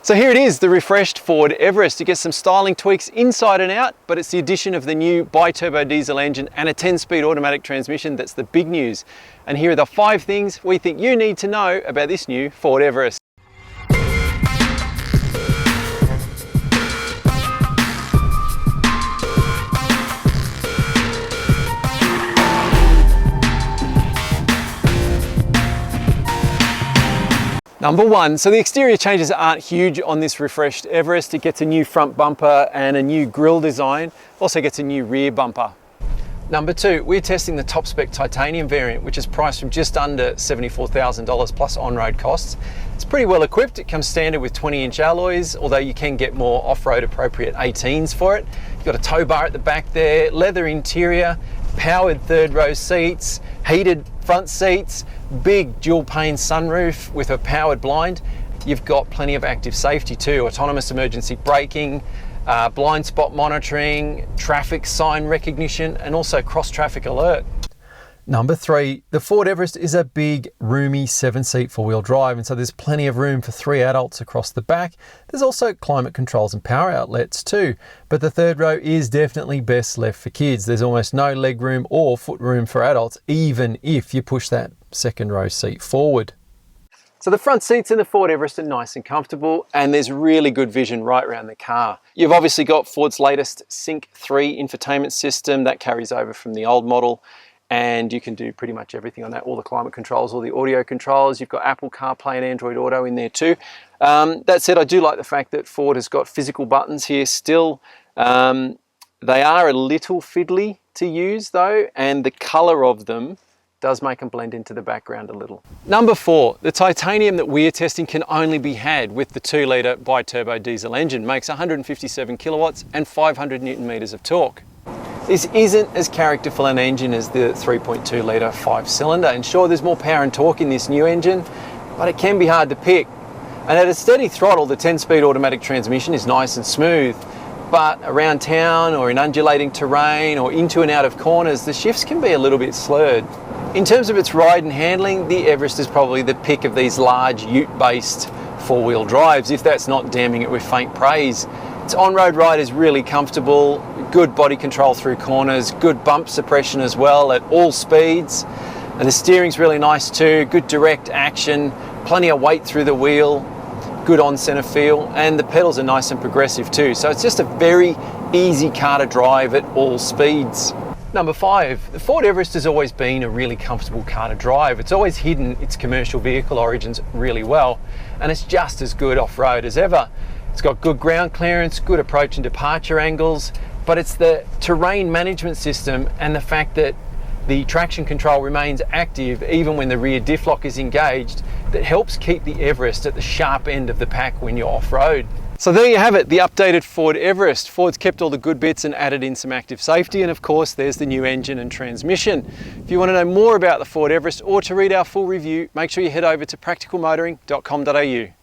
So here it is, the refreshed Ford Everest. You get some styling tweaks inside and out, but it's the addition of the new bi-turbo diesel engine and a 10-speed automatic transmission that's the big news. And here are the 5 things we think you need to know about this new Ford Everest. Number 1, so the exterior changes aren't huge on this refreshed Everest. It gets a new front bumper and a new grille design. Also gets a new rear bumper. Number 2, we're testing the top spec titanium variant, which is priced from just under $74,000 plus on-road costs. It's pretty well equipped. It comes standard with 20-inch alloys, although you can get more off-road appropriate 18s for it. You've got a tow bar at the back there, leather interior, powered third row seats, heated front seats, big dual pane sunroof with a powered blind. You've got plenty of active safety too, autonomous emergency braking, blind spot monitoring, traffic sign recognition, and also cross traffic alert. Number 3, the Ford Everest is a big, roomy 7-seat four-wheel drive, and so there's plenty of room for 3 adults across the back. There's also climate controls and power outlets too, but the third row is definitely best left for kids. There's almost no leg room or foot room for adults, even if you push that second row seat forward. So the front seats in the Ford Everest are nice and comfortable, and there's really good vision right around the car. You've obviously got Ford's latest Sync 3 infotainment system that carries over from the old model, and you can do pretty much everything on that, all the climate controls, all the audio controls. You've got Apple CarPlay and Android Auto in there too. That said, I do like the fact that Ford has got physical buttons here still. They are a little fiddly to use though, and the color of them does make them blend into the background a little. Number 4, the titanium that we're testing can only be had with the 2-litre bi-turbo diesel engine. Makes 157 kilowatts and 500 newton meters of torque. This isn't as characterful an engine as the 3.2 litre 5-cylinder, and sure, there's more power and torque in this new engine, but it can be hard to pick. And at a steady throttle, the 10-speed automatic transmission is nice and smooth, but around town or in undulating terrain or into and out of corners, the shifts can be a little bit slurred. In terms of its ride and handling, the Everest is probably the pick of these large ute-based four-wheel drives, if that's not damning it with faint praise. Its on-road ride is really comfortable, good body control through corners, good bump suppression as well at all speeds. And the steering's really nice too, good direct action, plenty of weight through the wheel, good on-center feel, and the pedals are nice and progressive too. So it's just a very easy car to drive at all speeds. Number 5, the Ford Everest has always been a really comfortable car to drive. It's always hidden its commercial vehicle origins really well, and it's just as good off-road as ever. It's got good ground clearance, good approach and departure angles, but it's the terrain management system and the fact that the traction control remains active even when the rear diff lock is engaged that helps keep the Everest at the sharp end of the pack when you're off-road. So there you have it, the updated Ford Everest. Ford's kept all the good bits and added in some active safety, and of course there's the new engine and transmission. If you want to know more about the Ford Everest or to read our full review, make sure you head over to practicalmotoring.com.au.